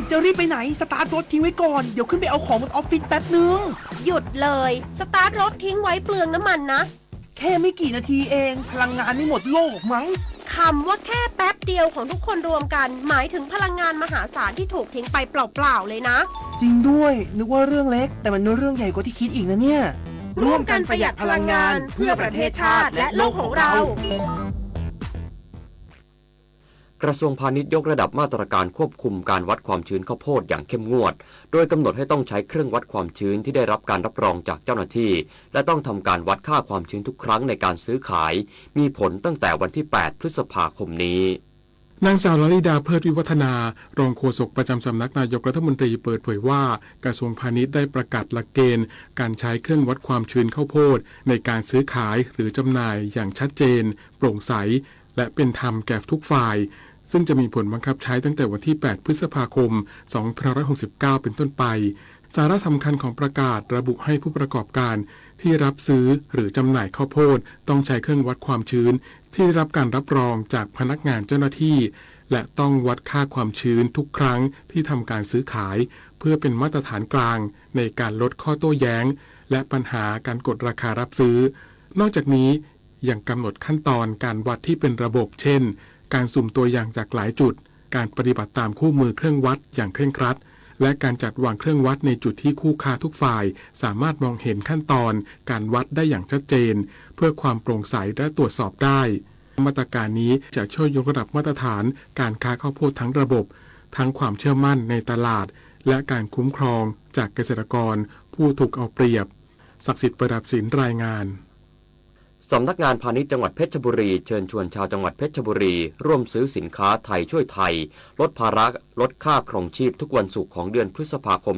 จะรีบไปไหนสตาร์ทรถทิ้งไว้ก่อนเดี๋ยวขึ้นไปเอาของบนออฟฟิศแป๊บนึงหยุดเลยสตาร์ทรถทิ้งไว้เปลืองน้ำมันนะแค่ไม่กี่นาทีเองพลังงานไม่หมดโลกมั้งคำว่าแค่แป๊บเดียวของทุกคนรวมกันหมายถึงพลังงานมหาศาลที่ถูกทิ้งไปเปล่าๆเลยนะจริงด้วยนึกว่าเรื่องเล็กแต่มันเรื่องใหญ่กว่าที่คิดอีกนะเนี่ยร่วมกันประหยัดพลังงานเพื่อประเทศชาติและโลกของเรากระทรวงพาณิชย์ยกระดับมาตรการควบคุมการวัดความชื้นข้าวโพดอย่างเข้มงวดโดยกำหนดให้ต้องใช้เครื่องวัดความชื้นที่ได้รับการรับรองจากเจ้าหน้าที่และต้องทำการวัดค่าความชื้นทุกครั้งในการซื้อขายมีผลตั้งแต่วันที่ 8 พฤษภาคมนี้นางสาวลลิดาเพิดวิวัฒนารองโฆษกประจำสำนักนายกรัฐมนตรีเปิดเผยว่ากระทรวงพาณิชย์ได้ประกาศหลักเกณฑ์การใช้เครื่องวัดความชื้นข้าวโพดในการซื้อขายหรือจำหน่ายอย่างชัดเจนโปร่งใสและเป็นธรรมแก่ทุกฝ่ายซึ่งจะมีผลบังคับใช้ตั้งแต่วันที่ 8 พฤษภาคม 2569 เป็นต้นไปสาระสำคัญของประกาศระบุให้ผู้ประกอบการที่รับซื้อหรือจำหน่ายข้าวโพดต้องใช้เครื่องวัดความชื้นที่ได้รับการรับรองจากพนักงานเจ้าหน้าที่และต้องวัดค่าความชื้นทุกครั้งที่ทำการซื้อขายเพื่อเป็นมาตรฐานกลางในการลดข้อโต้แย้งและปัญหาการกดราคารับซื้อนอกจากนี้ยังกำหนดขั้นตอนการวัดที่เป็นระบบเช่นการสุ่มตัวอย่างจากหลายจุดการปฏิบัติตามคู่มือเครื่องวัดอย่างเคร่งครัดและการจัดวางเครื่องวัดในจุดที่คู่ค้าทุกฝ่ายสามารถมองเห็นขั้นตอนการวัดได้อย่างชัดเจนเพื่อความโปร่งใสและตรวจสอบได้มาตรการนี้จะช่วยยกระดับมาตรฐานการค้าข้าวโพดทั้งระบบทั้งความเชื่อมั่นในตลาดและการคุ้มครองจากเกษตรกรผู้ถูกเอาเปรียบศักดิ์สิทธิ์ประดับศิลป์รายงานสำนักงานพาณิชย์จังหวัดเพชรบุรีเชิญชวนชาวจังหวัดเพชรบุรีร่วมซื้อสินค้าไทยช่วยไทยลดภาระลดค่าครองชีพทุกวันศุกร์ของเดือนพฤษภาคม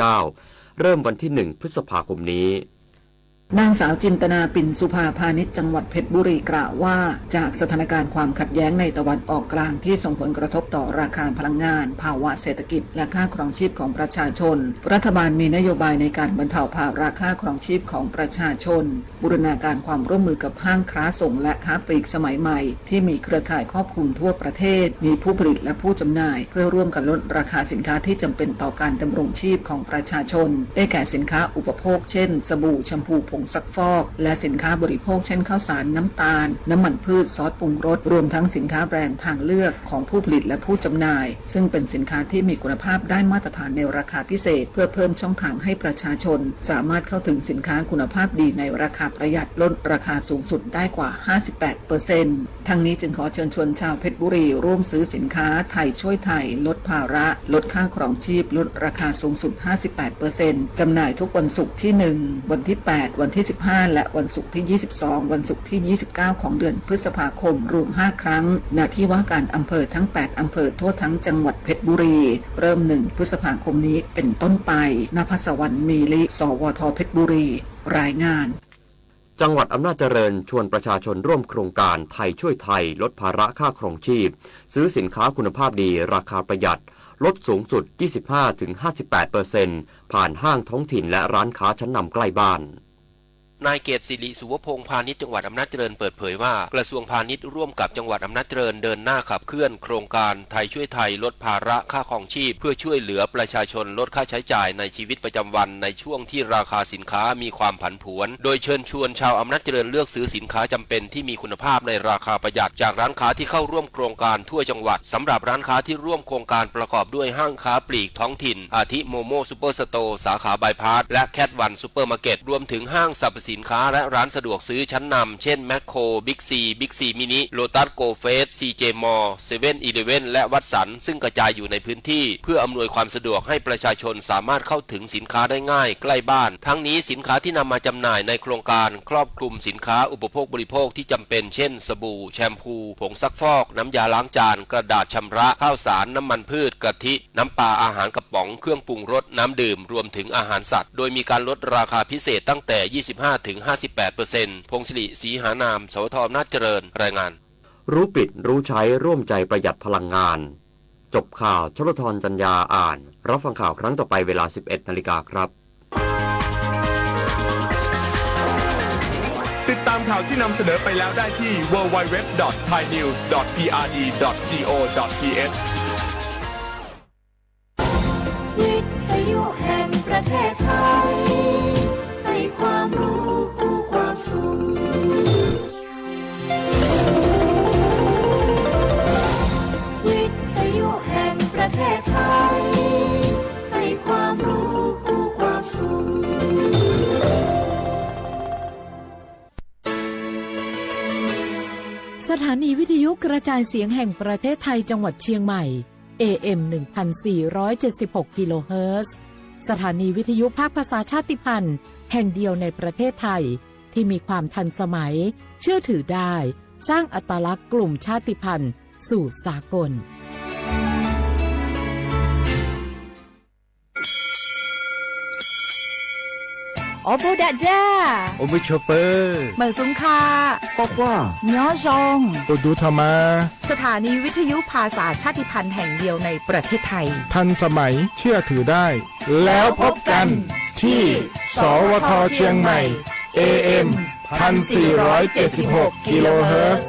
2569 เริ่มวันที่ 1 พฤษภาคมนี้นางสาวจินตนาปิ่นสุภาพาณิชย์จังหวัดเพชรบุรีกล่าวว่าจากสถานการณ์ความขัดแย้งในตะวันออกกลางที่ส่งผลกระทบต่อราคาพลังงานภาวะเศรษฐกิจและค่าครองชีพของประชาชนรัฐบาลมีนโยบายในการบรรเทาภาระค่าครองชีพของประชาชนบูรณาการความร่วมมือกับห้างค้าส่งและค้าปลีกสมัยใหม่ที่มีเครือข่ายครอบคลุมทั่วประเทศมีผู้ผลิตและผู้จำหน่ายเพื่อร่วมกันลดราคาสินค้าที่จำเป็นต่อการดำรงชีพของประชาชนได้แก่สินค้าอุปโภคเช่นสบู่แชมพูผงซักฟอกและสินค้าบริโภคเช่นข้าวสารน้ำตาลน้ำมันพืชซอสปรุงรสรวมทั้งสินค้าแบรนด์ทางเลือกของผู้ผลิตและผู้จำหน่ายซึ่งเป็นสินค้าที่มีคุณภาพได้มาตรฐานในราคาพิเศษเพื่อเพิ่มช่องทางให้ประชาชนสามารถเข้าถึงสินค้าคุณภาพดีในราคาประหยัดลดราคาสูงสุดได้กว่า 58% ทั้งนี้จึงขอเชิญชวนชาวเพชรบุรีร่วมซื้อสินค้าไทยช่วยไทยลดภาระลดค่าครองชีพลดราคาสูงสุด 58% จำหน่ายทุกวันศุกร์ที่ 1 วันที่ 8 วันที่ 15 และวันศุกร์ที่ 22 วันศุกร์ที่ 29 ของเดือนพฤษภาคมรวม 5 ครั้งณที่ว่าการอำเภอทั้ง 8 อำเภอทั่วทั้งจังหวัดเพชรบุรีเริ่ม 1 พฤษภาคมนี้เป็นต้นไปณภัสวรรค์มีลิสวท.เพชรบุรีรายงานจังหวัดอำนาจเจริญชวนประชาชนร่วมโครงการไทยช่วยไทยลดภาระค่าครองชีพซื้อสินค้าคุณภาพดีราคาประหยัดลดสูงสุด 25-58% ผ่านห้างท้องถิ่นและร้านค้าชั้นนำใกล้บ้านนายเกษศิริสุวพงษ์พาณิชย์จังหวัดอำนาจเจริญเปิดเผยว่ากระทรวงพาณิชย์ร่วมกับจังหวัดอำนาจเจริญเดินหน้าขับเคลื่อนโครงการไทยช่วยไทยลดภาระค่าครองชีพเพื่อช่วยเหลือประชาชนลดค่าใช้จ่ายในชีวิตประจำวันในช่วงที่ราคาสินค้ามีความผันผวนโดยเชิญชวนชาวอำนาจเจริญเลือกซื้อสินค้าจำเป็นที่มีคุณภาพในราคาประหยัดจากร้านค้าที่เข้าร่วมโครงการทั่วจังหวัดสำหรับร้านค้าที่ร่วมโครงการประกอบด้วยห้างค้าปลีกท้องถิ่นอาทิโมโมซูเปอร์สโตร์สาขาบายพาสและแคทวันซูเปอร์มาร์เก็ตรวมถึงห้างสรรพสินค้าและร้านสะดวกซื้อชั้นนำเช่นแมคโครบิ๊กซีมินิโลตัสโกเฟสซีเจมอลเซเว่นอีเลฟเว่นและวัดสันซึ่งกระจายอยู่ในพื้นที่เพื่ออำนวยความสะดวกให้ประชาชนสามารถเข้าถึงสินค้าได้ง่ายใกล้บ้านทั้งนี้สินค้าที่นำมาจำหน่ายในโครงการครอบคลุมสินค้าอุปโภคบริโภคที่จำเป็นเช่นสบู่แชมพูผงซักฟอกน้ำยาล้างจานกระดาษชำระข้าวสารน้ำมันพืชกะทิน้ำปลาอาหารกระป๋องเครื่องปรุงรสน้ำดื่มรวมถึงอาหารสัตว์โดยมีการลดราคาพิเศษตั้งแต่ 25-58% พงศิริศรีหานามสวท.อำนาจเจริญรายงานรู้ปิดรู้ใช้ร่วมใจประหยัดพลังงานจบข่าวชลธรจัญญาอ่านรับฟังข่าวครั้งต่อไปเวลา 11 นาฬิกาครับติดตามข่าวที่นำเสนอไปแล้วได้ที่ www.thainews.prd.go.th วิทยุแห่งประเทศไทยให้ความรู้กู้ความสุขวิทยุแห่งประเทศไทยให้ความรู้กู้ความสุขสถานีวิทยุกระจายเสียงแห่งประเทศไทยจังหวัดเชียงใหม่ AM 1476 กิโลเฮิรตซ์สถานีวิทยุภาคภาษาชาติพันธุ์แห่งเดียวในประเทศไทยที่มีความทันสมัยเชื่อถือได้สร้างอัตลักษณ์กลุ่มชาติพันธุ์สู่สากลโอโบดาจ้า โอเมชเปอร์ เหมือนสุงคา บอกว่า เนาะจง โอดูธรรมา สถานีวิทยุภาษาชาติพันธุ์แห่งเดียวในประเทศไทย ทันสมัยเชื่อถือได้ แล้วพบกันที่ สวทเชียงใหม่ AM 1476 กิโลเฮิรตซ์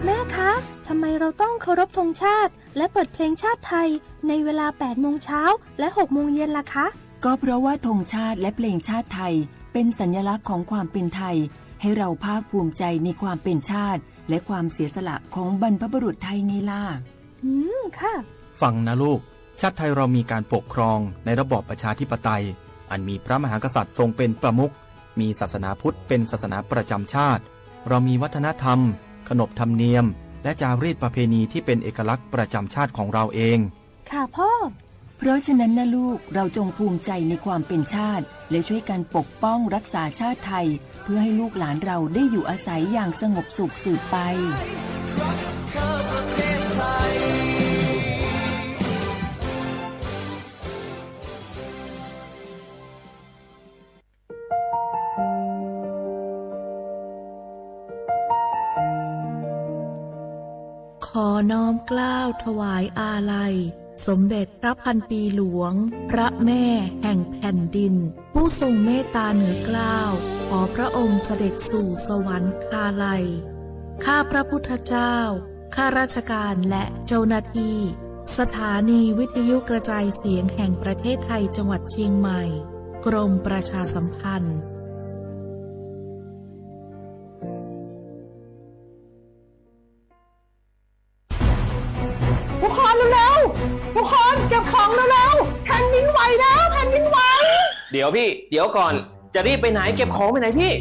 แม่คะทำไมเราต้องเคารพธงชาติและเปิดเพลงชาติไทยในเวลา 8 โมงเช้าและ 6 โมงเย็นล่ะคะ ก็เพราะว่าธงชาติและเพลงชาติไทยเป็นสัญลักษณ์ของความเป็นไทยให้เราภาคภูมิใจในความเป็นชาติและความเสียสละของบรรพบุรุษไทยไงล่ะค่ะฟังนะลูกชาติไทยเรามีการปกครองในระบอบประชาธิปไตยอันมีพระมหากษัตริย์ทรงเป็นประมุขมีศาสนาพุทธเป็นศาสนาประจำชาติเรามีวัฒนธรรมขนบธรรมเนียมและจารีตประเพณีที่เป็นเอกลักษณ์ประจำชาติของเราเองค่ะพ่อเพราะฉะนั้นนะลูกเราจงภูมิใจในความเป็นชาติและช่วยกันปกป้องรักษาชาติไทยเพื่อให้ลูกหลานเราได้อยู่อาศัยอย่างสงบสุขสืบไปขอน้อมเกล้าถวายอาลัยสมเด็จพระพันปีหลวงพระแม่แห่งแผ่นดินผู้ทรงเมตตาเหนือเกล้าขอพระองค์เสด็จสู่สวรรคาลัยข้าพระพุทธเจ้าข้าราชการและเจ้าหน้าที่สถานีวิทยุกระจายเสียงแห่งประเทศไทยจังหวัดเชียงใหม่กรมประชาสัมพันธ์ทุกคนเร็วๆทุกคนเก็บของเร็วๆแผ่นดินไหวแล้วแผ่นดินไหวเดี๋ยวพี่เดี๋ยวก่อนจะรีบไปไหนเก็บของไปไหนพี่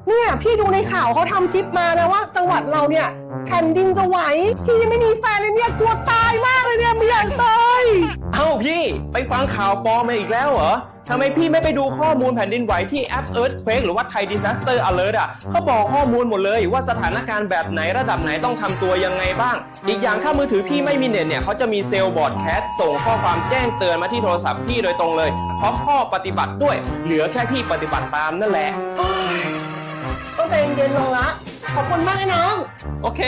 เนี่ยพี่ดูในข่าวเขาทำคลิปมานะว่าจังหวัดเราเนี่ยแผ่นดินจะไหวพี่ยังไม่มีแฟนเลยเนี่ยกลัวตายมากเลยเนี่ยไม่อยากตายเอ้าพี่ไปฟังข่าวปลอมมาอีกแล้วเหรอทำไมพี่ไม่ไปดูข้อมูลแผ่นดินไหวที่แอป Earthquake หรือว่า Thai Disaster Alert อ่ะเขาบอกข้อมูลหมดเลยว่าสถานการณ์แบบไหนระดับไหนต้องทำตัวยังไงบ้างอีกอย่างถ้ามือถือพี่ไม่มีเน็ตเนี่ยเขาจะมีเซลล์บอร์ดแคสต์ส่งข้อความแจ้งเตือนมาที่โทรศัพท์พี่โดยตรงเลยพร้อมข้อปฏิบัติด้วยเหลือแค่พี่ปฏิบัติตามนั่นแหละต้องใจเย็นๆลงละขอบคุณมากไอ้น้องโอเค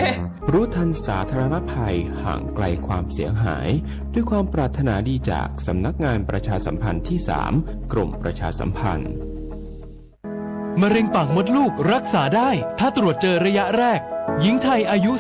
รู้ทันสาธารณภัยห่างไกลความเสียหายด้วยความปรารถนาดีจากสำนักงานประชาสัมพันธ์ที่ 3 กรมประชาสัมพันธ์มะเร็งปากมดลูกรักษาได้ถ้าตรวจเจอระยะแรกหญิงไทยอายุ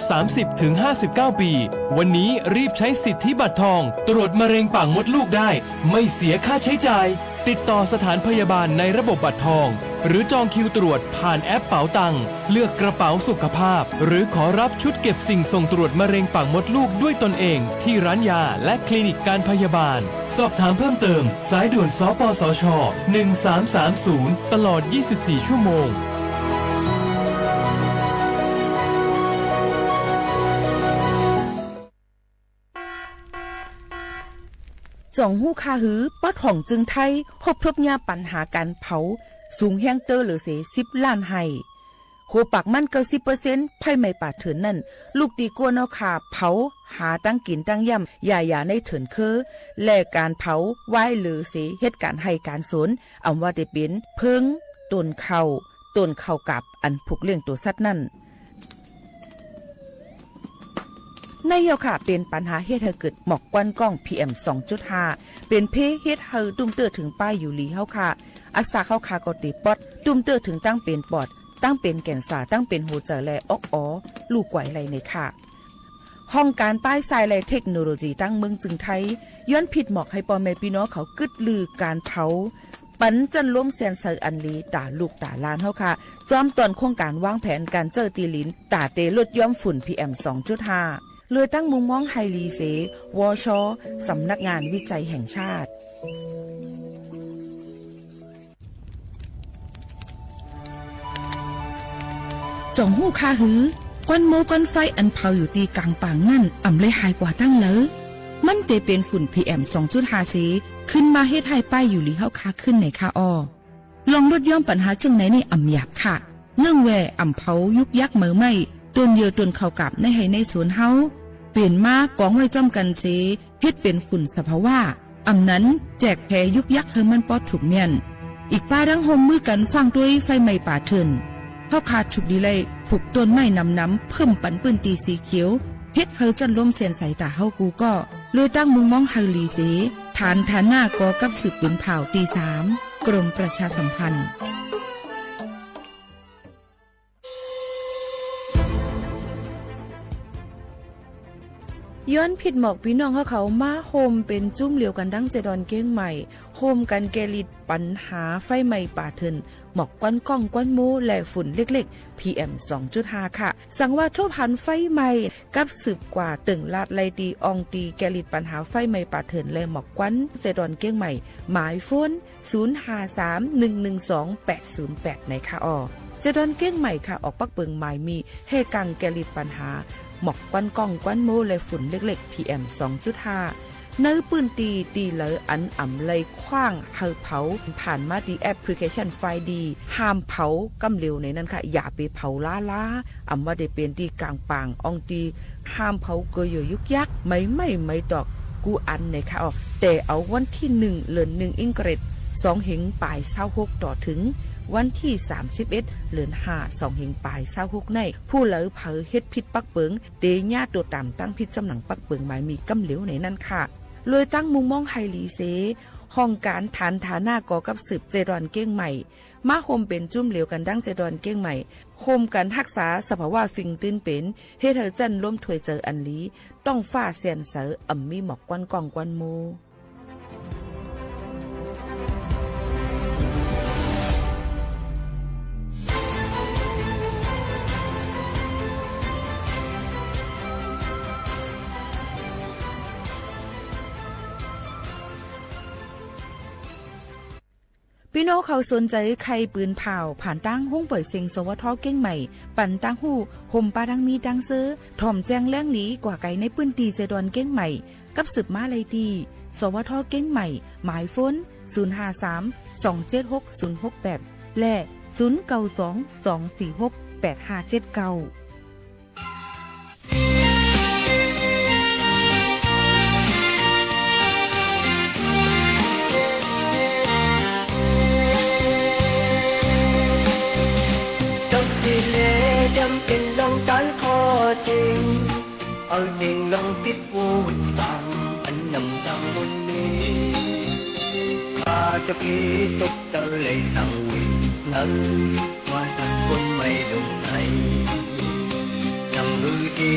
30-59 ปีวันนี้รีบใช้สิทธิบัตรทองตรวจมะเร็งปากมดลูกได้ไม่เสียค่าใช้จ่ายติดต่อสถานพยาบาลในระบบบัตรทองหรือจองคิวตรวจผ่านแอปเป๋าตังเลือกกระเป๋าสุขภาพหรือขอรับชุดเก็บสิ่งส่งตรวจมะเร็งปากมดลูกด้วยตนเองที่ร้านยาและคลินิกการพยาบาลสอบถามเพิ่มเติมสายด่วนสปสช1330ตลอด24ชั่วโมงจ่องหู้คาหือปัดห่องจึงไทยพบทบยาปัญหาการเผาสูงแห้งเตอร์หรือเส10 ล้านไห้โคปักมัน90%ไพ่ไม่ป่าเถินนั่นลูกตีกัวนอขาเผาหาตั้งกินตั้งย่ำอย่าในเถินและการเผาไหว้หรือเสเหตุการณ์ให้การสนอำว่าได้เป็นเพิงต้นเข่ากับอันผูกเลี้ยงตัวสัตว์นั่นในเยาค่ะเป็นปัญหาเฮ็ดให้เกิดหมอกควันกล้อง PM 2.5 เป็นเพเฮ็ดให้ตุ้มเตอถึงป้ายอยู่ลีเฮาค่ะอักษาเข้าคาก็ติปอดตุ้มเตอถึงตั้งเป็นปอด ตั้งเป็นแก่นสาตั้งเป็นหัวใจแลอกอ๋อลูกไหวไรในค่ะห้องการป้ายทรายและเทคโนโลยีตั้งเมืองจึงไทยย้อนผิดหมอกให้ปอแม่พี่น้องเขากึดลือการเผาปันจันล้มแสนเซอร์อันลีตาลูกตาลานเฮาค่ะจอมตอนโครงการวางแผนการเจอตีลินตาเตลดย่อมฝุ่น PM 2.5 เลยตั้งมุมมองไฮลีเสวชสำนักงานวิจัยแห่งชาติจ่องหู้คาหือก้อนโมก้อนไฟอันเผาอยู่ตีกลางป่างนั่นอ่ำเลยหายกว่าตั้งเลยมันเตเป็นฝุ่น PM 2.5 สีขึ้นมาเฮ็ดให้ป้ายอยู่ลีเฮาคาขึ้นในคาออลองลดย่อมปัญหาจึงไหนในอ่ำหยาบค่ะเนื่องแวอ่ำเผายุกยักเหมือไม่ต้นเยือต้นเข้ากับในให้ในสวนเฮาเปลี่ยนมากองไว้จ้อมกันเสเฮ็ดเป็นฝุ่นสภาวะอ่ำนั้นแจกแผ่ยุกยักเฮอมันปอดถูกเมียนอีกป้าดังโฮมมือกันฟังด้วยไฟไหม้ป่าเถินเฮาขาดฉุกดีเลยผูกต้นไม้น้ำเพิ่มปันปืนตีสีเขียวเฮ็ดเฮอจันล้มเสียนใส่ตาเฮากูก็เลยตั้งมุมมองไฮลีเสฐานหน้ากอกับสืบปืนเผาตี 3กรมประชาสัมพันธ์ย้อนผิดหมอกพี่น้องเขามาโฮมเป็นจุ้มเหลียวกันดั้งเจดอนเก้งใหม่โฮมกันแกลิดปัญหาไฟไหม้ป่าเถินหมอกก้อนก้องก้อนมูและฝุ่นเล็กๆ PM 2.5 ค่ะสั่งว่าโชพันไฟไหม้กับสืบกว่าตึงลาดไลตีอองตีแกลิดปัญหาไฟไหม้ป่าเถินและหมอกก้อนเจดอนเก้งใหม่หมายโฟน 053-112-808 ในค่ะออเจดอนเก้งใหม่ค่ะออกปักเปิงหมายมีให้กังแกลิดปัญหาหมอกก้อนก้องก้อนโมและฝุ่นเล็กๆ PM 2.5 เนื้อปืนตีเหลออันอ่ำเลยคว้างเฮาเผาผ่านมาดีแอปพลิเคชันไฟดีห้ามเผากำเร็วในนั้นค่ะอย่าไปเผาล้าอ่ำว่าได้เป็นตีกลางปางอองตีห้ามเผาเกยยุกยักไม่ดอกกูอันในค่ะแต่เอาวันที่1เดือน1อิงเกรด2 เหงปลาย26ต่อถึงวันที่31เดือน5 2 เหงปลาย26ในผู้เหลอเผาเฮ็ดพิษปักเปิงเตญาตัวตามตั้งพิษจำหนังปักเปิงหมายมีกำเหลวในนั้นค่ะเลยตั้งมุมมองไฮลีเซห้องการฐานฐาหน้ากอกับสืบเจดอนเก้งใหม่มาโฮมเป็นจุ่มเหลวกันดั้งเจดอนเก้งใหม่โฮมกันรักษาสภาวะฟิงตื้นเป็นเฮ็ดให้จันล้มถวยเจออันลีต้องฟ้าเสียนเสออ่ำมีหมอกก้อนกองก้อนโมพี่น้องเขาสนใจใครปืนเผาผ่านตั้งห้องปล่อยเสียงสวทเก้งใหม่ปั่นตั้งหูห่มปลาดังมีดังซื้อถ่อมแจ้งแล้งหลีกว่าไก่ในปืนตีเจดอนเก้งใหม่กับสืบมาเลยดีสวทเก้งใหม่หมายฝน 053-276-068 และ 092-246-8579จำเป็นลองการข้อจริงเอาเด่งลองติดพูดต่างอันนำทางบนนี้ข้าจะพีตกเตยสังวินั้นว่าทันคนไม่ลงไหนนำมือดี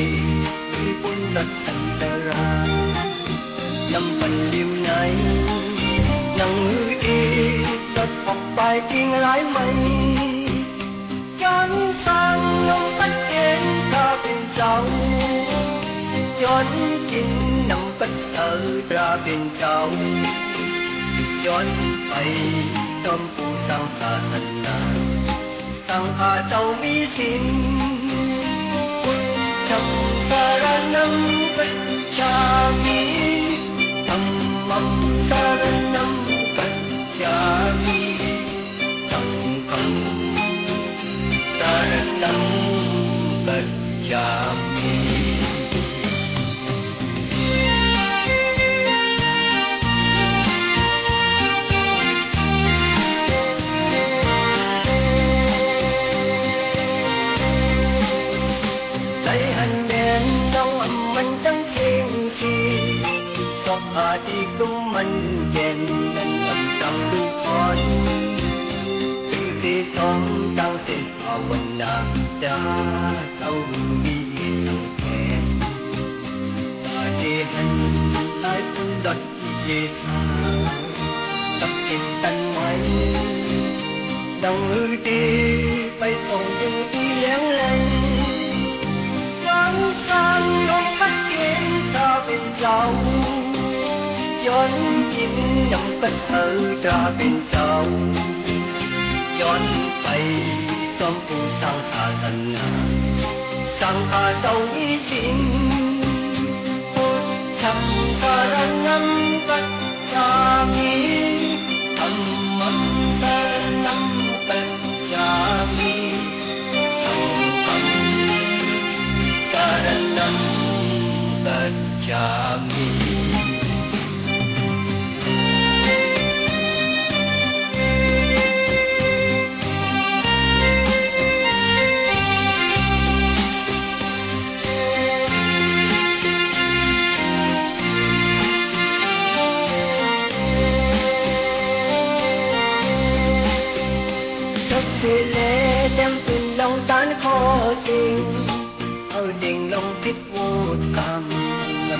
มีปุ่นตัดอันตรายนำปันเดียวไหนนำมือดีตัดออกไปทิ้งหลายไหมย้อนฟังลงปัดเอ็นข้าเป็นเจ้าย้อนกินนำปัดราเป็นเจ้าย้อนไปต้มผู้สร้างศาสนาตั้งข้าเจ้ามีสินพุทธังสารนังกัจฉามิธัมมังสารนังกัจฉามิสังฆังสารนังกัจฉามิใจหันเด่นน้องมันตั้งเก่งทีสอบอาที่กุ้มมันเก่งนั้นตั้งดูพรคือสีสองตั้งเส้น าวนาดาเศร้ามีสังแขนตาเจหันลายพุ่งดอดที่เจทากับเก็บตันไว้ดังมือดีไปส่งยังที่เลี้ยงแหลงหวังการลงพัดเกณฑ์ตาเป็นเจ้าย้อนกินยังกัดเธอตาเป็นเจ้าย้อนไปซ้อมผู้สร้างศาสนาสร้างข้าเจ้าวิสิงพุทธังการนังกัจจามิธรรมังสรณังกัจจามิสังฆังสรณังกัจจามิ thì lẽ đem tình lòng tán khó tình ở đình lòng thích vô cảm lầm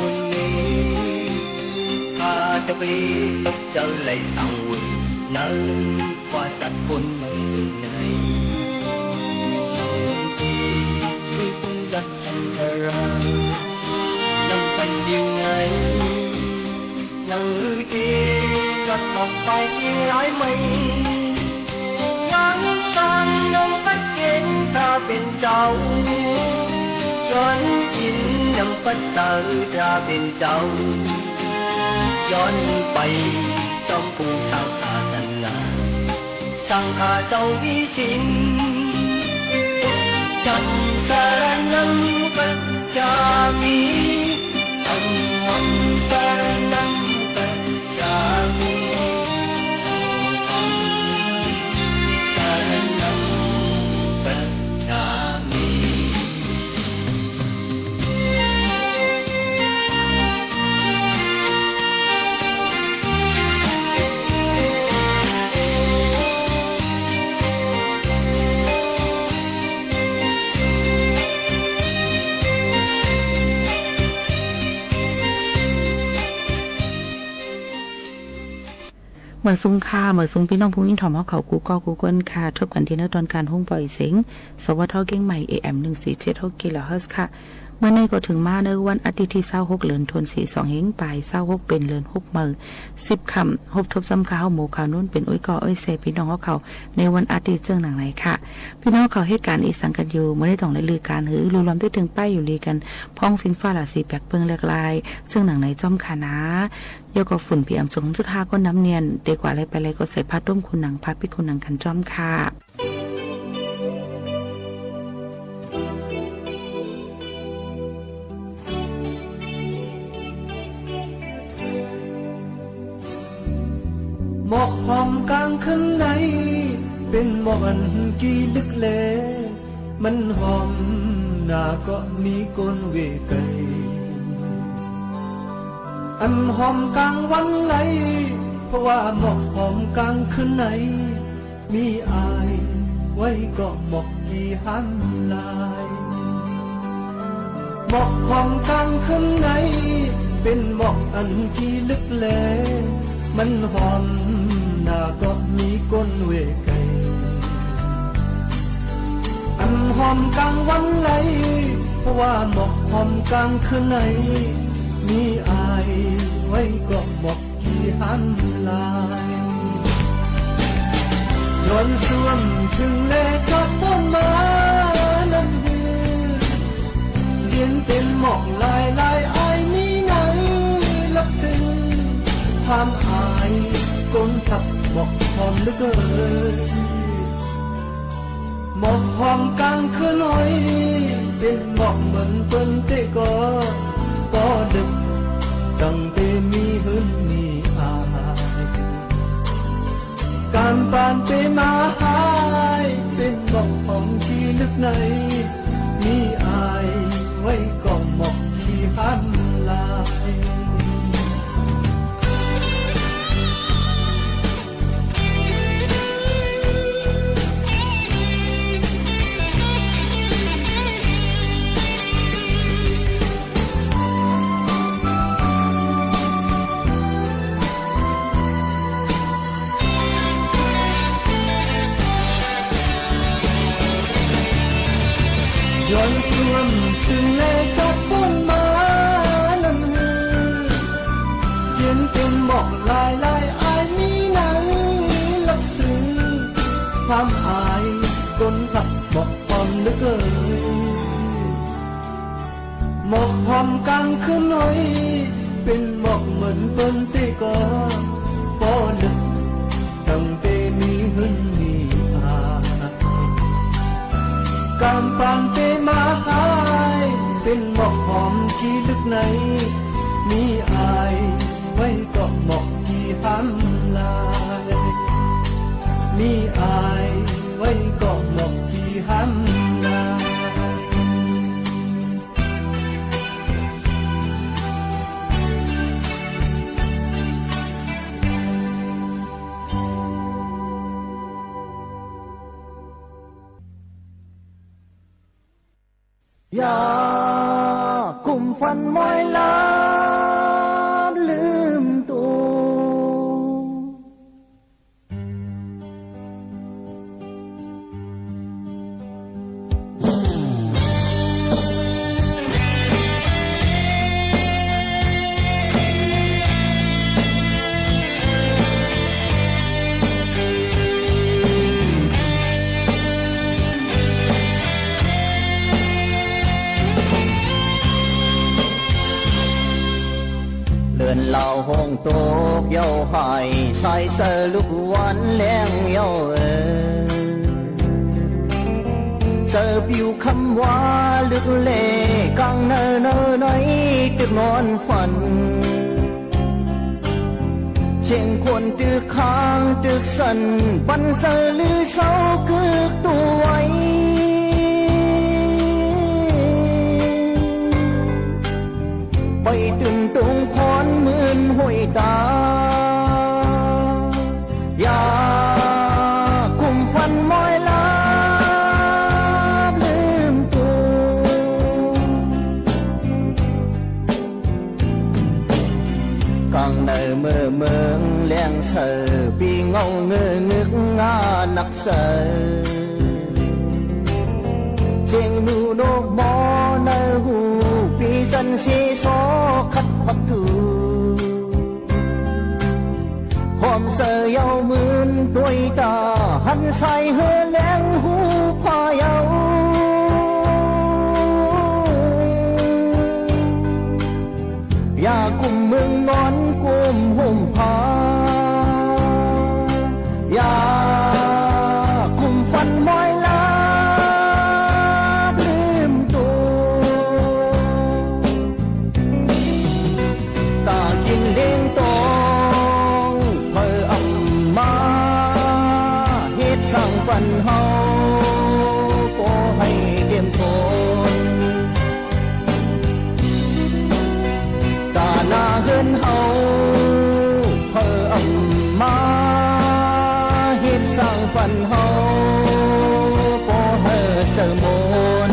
muôn nghi ta tập đi tóc trở lại sang quỳnh nơi qua tắt phun mây này khi cũng rất anh ra năm tình điều này nắng ư đi rất học phải nói mâyการนำพัดเกณฑ์ตาเป็นเจ้าย้อนกินนำพัดเตอตาเป็นเจ้าย้อนไปต้องผู้สร้างศาสนาสร้างข้าเจ้าวิสินจันสารนังกัจจามิธรรมังสารนังกัจจามิเหมือนซุ้งค่าเหมือนซุ้งพี่น้องผู้ยิ่งถอมเขากูก็กูก้นค่ะทบกันที่ในตอนการห้องปล่อยเสียงสวทเก่งใหม่ AM 147กิโลเฮิรตซ์ค่ะเมื่อในก็ถึงมาในวันอาทิตย์ที่26เดือนธันวาคม2เฮงปลาย26เป็นเดือน6มื้อ10ค่ำฮบทบซ้ำข่าวหมู่ข่าวนู้นเป็นอ้อยก่ออ้อยเสพี่น้องเขาในวันอาทิตย์เจิงหนังไหนค่ะพี่น้องเขาเหตุการณ์อีสังกันอยู่เมื่อได้ต้องได้ลือการหือรวมได้ถึงป้ายอยู่ลีกันพ้องฟิงฟ้าหลาสีแปลกเปิงแหลกลายเจิงหนังไหนจ้อมขานะเยาก็ฝุ่นพีเอ็ม2.5ก็น้ำเนียนเด็กกว่าอะไรไปเลยก็ใส่ผ้าต้มคุณหนังผ้าปิดคุณหนังกันจ้อมค่ะหมอกหอมกลางคืนไหนเป็นหมอกอันกี่ลึกแลมันหอมหน้าก็มีก้นเวไกอันหอมกลางวันไหลเพราะว่าหมอกหอมกลางคืนไหนมีอายไว้ก็หมอกกี่หันลายหมอกหอมกลางคืนไหนเป็นหมอกอันกี่ลึกแลมันหอมหน้าก็มีก้นเวไกอันหอมกลางวันไหลเพราะว่าหมอกหอมกลางคืนไหนมีอายไว้ก็หมอกกี่หันลายย้อนส่วมถึงแลจอดต้นมานั้นดื้อเจียนเป็นหมอกลายลายอายมีไหนลับซึ้งความอายก้นทับหมอกหอมเหลือเกินหมอกหอมกลางคืนหน่อยเป็นหมอกเหมือนเปิ้นเตก็ดึกตั้งแต่มีหืนมีอายการปานเตมาหายเป็นหมอกหอมที่ลึกในมีอายไว้ก็หมอกที่หันลาย ย้อนส่วนถึงแลจัดบนมานั่นฮือเย็นเป็นบอกลายลายอายมีหนังลับซึ้งความอายก้นผักบอกความเหลือเกินหมอกหอมกลางคืนหน่อยเป็นหมอกเหมือนเปิ้นเตกอปอลึกตั้งเตมีหึนมีอากำปานเตมาหายเป็นหมอกหอมที่ลึกในมีอายไว้ก็หมอกที่ห้ำลายมีอายไว้ก็หมอกที่ห้ำลายอย่ากุมฟันมอยลาลืมตัว Lươn lao hông tốt dâu hài sai sơ lúc quán len dâu sơ biu khăm hoa lực lệ càng nơ nơ nấy được ngon phần trên khuôn từ khang từ sân bắn sơ lư sâu cứ tuổi bay từng tung khoan mươn hồi ta ya cùng phần môi láลืมตัวcàng nở mơ mơ leng sờ vì ngâu ngơ ngước ngã nặc sờ trên nu đô mò nơ hù vì dân xê xó khắt bắt thù hôm sờ yêu mươn đôi ta hắn say hơ leng hù pha yêu ya cùng mương nón cùng hôm pha ya cùng phần môi láลืมตัวตากินเลี้ยงตองเพออ่ำมาเฮ็ดสร้างปัญหาก็ให้เต็มทนตาหน้าเฮินเฮาเพออ่ำมาเฮ็ดสร้างปัญหาก็ให้เสมน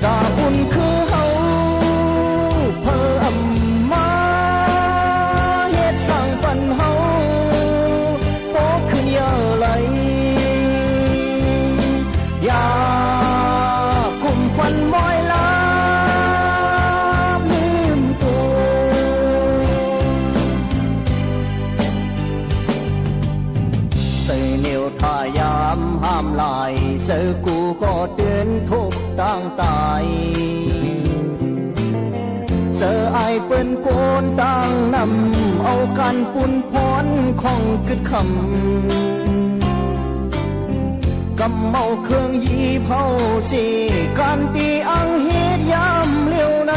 ตาบุญคือเฮาเพออ่ำมาเฮ็ดสร้างปัญหาก็ขึ้นเยอะเลยอย่าคุมควันมอยลาลืมตัวใส่เหนียวทายามห้ามลายเสือกูก็เตือนทุกตั้งตายเสือไอเปิ้นโกนตั้งนำเอากันปุ่นพรของกึดคำกำเมาเครื่องยีเผาสีการตีอังเฮ็ดยามเลี้ยวใน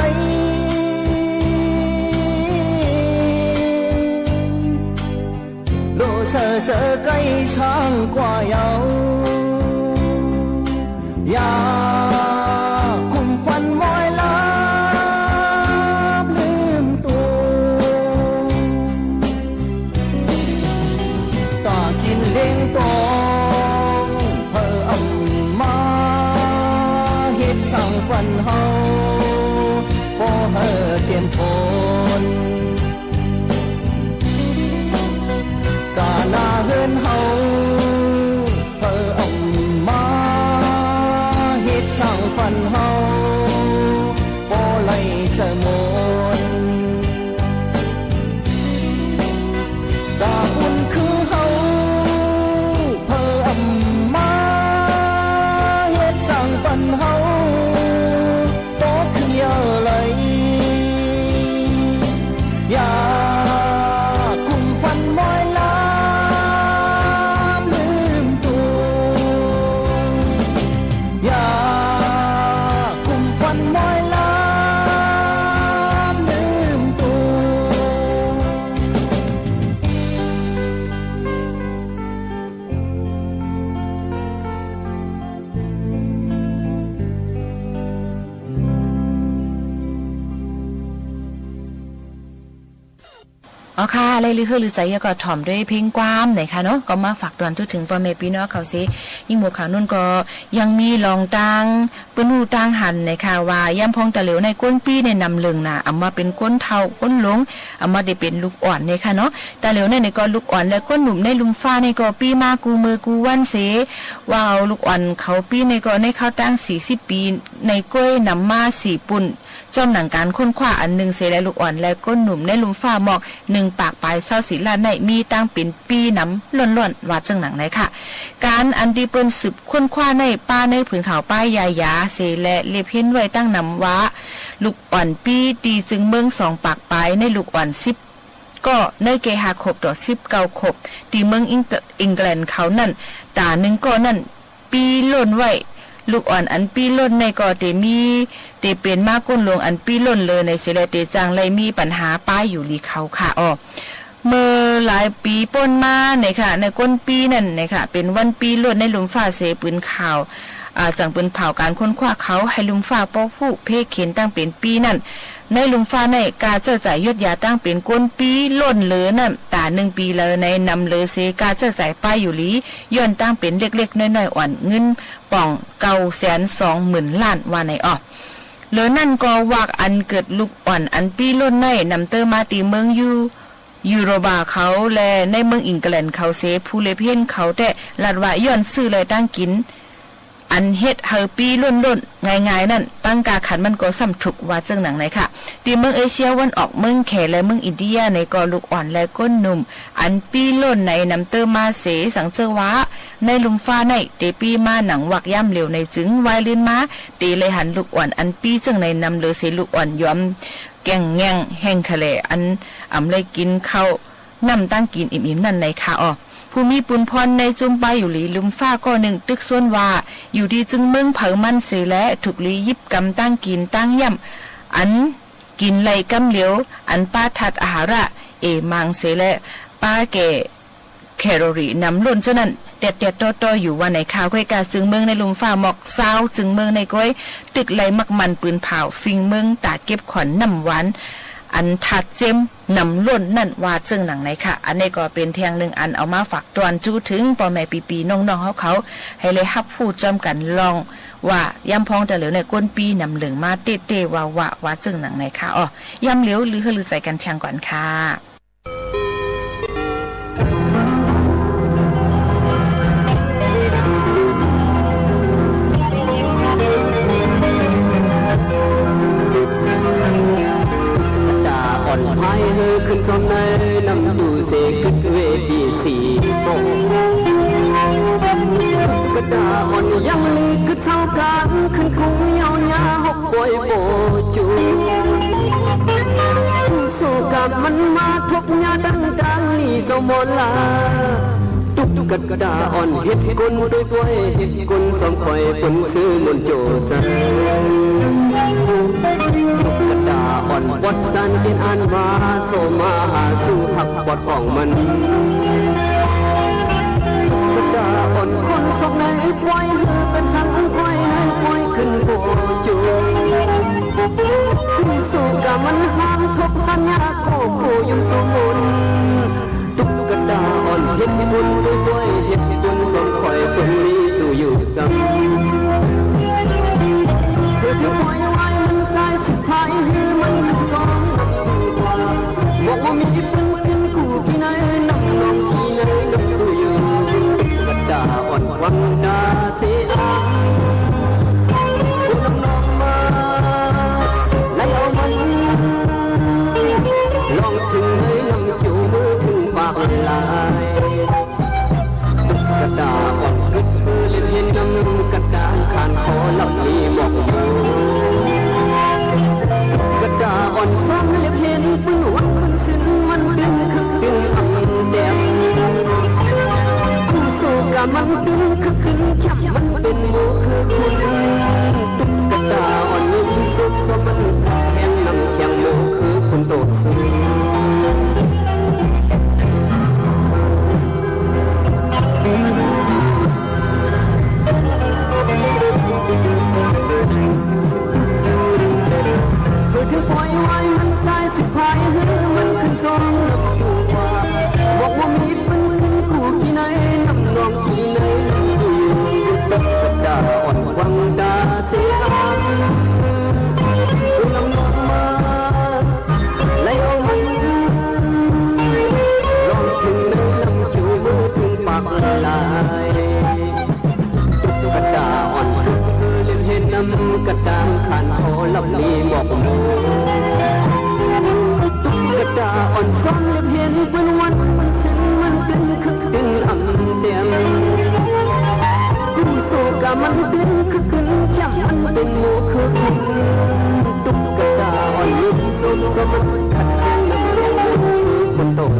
โลเสือเสือใกล้ช้างกว่าเยายาคุมควันมอยลาลืมตัวตากินเลี้ยงตองเพออ่ำมาเฮ็ดสร้างปัญหา อ๋อค่ะอะไรลือคือลือใจก็ถ่อมด้วยเพลงความไหนค่ะเนาะก็มาฝากตอนทุกถึงพ่อแม่พี่น้องเขาสิยิ่งหมู่ข่าวนุ่นก็ยังมีลองตังปืนหูตังหันไหนค่ะว่าย่ำพองตะเหลวในก้นปี้ในนำเลึงน่ะเอามาเป็นก้นเทาก้นหลงเอามาได้เป็นลูกอ่อนเนี่ยค่ะเนาะตะเหลวในก็ลูกอ่อนและก้นหนุ่มในลุมฟ้าในก็ปี้มากูมือกูวันเสว่าเอาลูกอ่อนเขาปี้ในก็ในเขาตั้ง40 ปีในก้อยนำมา4ปุ่นจอมหนังการค้นคว้าอันหนึ่งเสและลูกอ่อนและก้นหนุ่มในลุมฟ้าหมอก1ปากปลายเศร้าศิลาในมีตั้งเป็นปีน้ำล้วนๆว่าจังหนังไหนค่ะการอันดีเปิ้นสืบค้นคว้าในป้าในผืนเขาป้ายายาเสและเล็บเห็นไว้ตั้งนำว่าลูกอ่อนปีตีจึงเมือง2ปากปลายในลูกอ่อน10ก็ในเกหาขบต่อ19ขบตีเมืองอังกฤษเขานั่นตาหนึ่งก็นั่นปีล้นไว้ลูกอ่อนอันปีล้นในก็เตมีเตเป็นมากก้นลงอันปีล้นเลยในเสเลเตจังเลยมีปัญหาป้ายอยู่ลีเขาค่ะอ้อเมื่อหลายปีป้นมาเนี่ยค่ะในก้นปีนั่นเนี่ยค่ะเป็นวันปีล้นในลุมฟ้าเสปืนข่าวจังปืนเผาการค้นคว้าเขาให้ลุมฟ้าป้อผู้เพเข็นตั้งเป็นปีนั่นในลุมฟ้าในกาเจ้าจ่ายยศยาตั้งเป็นก้นปีล้นเหลือน่ะตา1 ปีเลยในนำเหลือเสกาเจ้าจ่ายป้ายอยู่ลีย้อนตั้งเป็นเล็กๆน้อยๆอ่อนเงินป่อง920,000 ล้านว่าในอ้อเหลือนั่นก็วากอันเกิดลูกอ่อนอันปีล้นในนำเตอมาตีเมืองยูโรบาเขาและในเมืองอังกฤษเขาเสผู้เลเพียนเขาแต่ลัดว่าย้อนซื้อเลยตั้งกินอันเฮ็ดเฮาปีล้นๆง่ายๆนั่นตั้งกาขันมันก็ซ้ำฉุกว่าจังหนังไหนค่ะตีเมืองเอเชียวันออกเมืองแขและเมืองอินเดียในก็ลูกอ่อนและก้นหนุ่มอันปีล้นในนำเตอมาเสสังเจอว่าในลุมฟ้าในเตปีมาหนังวักย่ำเหลวในจึงวายลื่นมาตีเลยหันลูกอ่อนอันปีจังในนำเหลือเสลูกอ่อนยอมแก่งแง่งแห้งทะเลอันเลยกินข้าวนำตั้งกินอิ่มๆนั่นในค่ะอ้อผู้มีปุนพรในจุมไปอยู่หลีลุมฟ้าก็หนึ่งตึกส่วนว่าอยู่ดีจึงเมืองเผามันเสและถูกลียิบกำตั้งกินตั้งย่ำอันกินไหลกำเหลียวอันป้าทัดอาหาระมังเสและป้าแก่แคลอรี่นำล้นเจ้านั้นเด็ดๆต่ออยู่ว่าในข่าวก้อยกาจึงเมืองในลุมฟ้าหมอกซาวจึงเมืองในก้อยตึกไหลมักมันปืนเผาฟิงเมืองตาเก็บขวัญน้ำหวานอันทัดเจมนำล้นนั่นว่าจึงหนังไหนค่ะอันนี้ก็เป็นเทียงหนึ่งอันเอามาฝากตอนจู้ถึงพ่อแม่ปีน้องๆเขาให้เลยฮับพูดจำกันลองว่าย่ำพองแต่เหลียวในก้นปีนำเหลืองมาเต้ๆว่าจึงหนังไหนค่ะอ๋อย่ำเหลียวหรือใจกันเชียงก่อนค่ะอ่อนไม้เฮอขึ้นซ้อนในนำอยู่เสขึ้นเวทีสีโป่งกระดาอ่อนยังลือขึ้นเท่ากันขึ้นคงเยาวยาหกป่วยโบจูสู้กับมันมาทุกยาดังดังนี่สมลาตุกกระดาอ่อนเฮ็ดกุนด้วยเฮ็ดกุนสมคอยผลซื้อมนโจสันกระดาอ่อนบดสันเป็นอันว่าโซมาหาสู้หักบดของมันกระดาอ่อนคนสกในปล่อยเธอเป็นทั้งปล่อยให้ปล่อยขึ้นโบจูสู้กับมันห้ามทุกปัญญาโคยุ่งสมุนตุกกระดาอ่อนเฮ็ดบุญด้วยเฮ็ดบุญสมคอยคนนี้สู้อยู่ซ้ำเพื่อปล่อยไว้มันใจสุดท้ายให้มันสองบอกว่ามีเป็นกูที่ไหนน้ำนองที่ไหนน้ำดูอยู่กระดาอ่อนวันดาเสียกูน้ำนองมาไล่เอามันลองถึงให้น้ำจูมือถึงปากลาย อ่อนซ้อนและเพียนเป็นวันมันถึงมันเป็นคึกจึงลำเดียมผู้โศกะมันเป็นคึกขึ้นจังมันเป็นโมคึกตุ๊กตาอ่อนลุ่มลุ่มก็มันขัดกันลำเลียงคนตก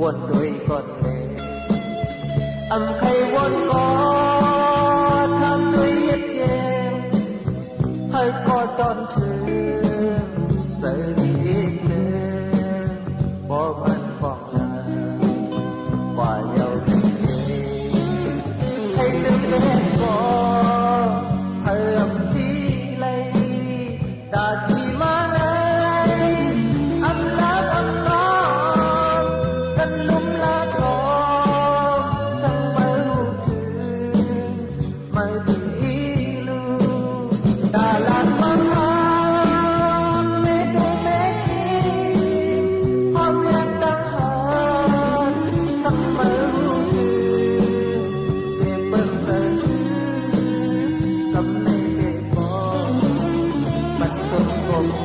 วนด้วยก่อนเลยอำใครวนก่อนทำด้วยเย็บเย็นให้ก่อตอนถึงใจดีเกินบ่มันฟ้องลาว่าเยาว์ดีให้ลืมเล่นก่อนให้อำสีเลยดาที่มาในอำลาอำนองกันลุ่มลาทองสั่งไม่รู้ถึงไม่ดีลูดาลานมังหาไม่ดูไม่ดีหอมยังดังหาสั่งไม่รู้ถึงเก็บเปิ้ลใจทำในเก็บบอกมันสมกบโห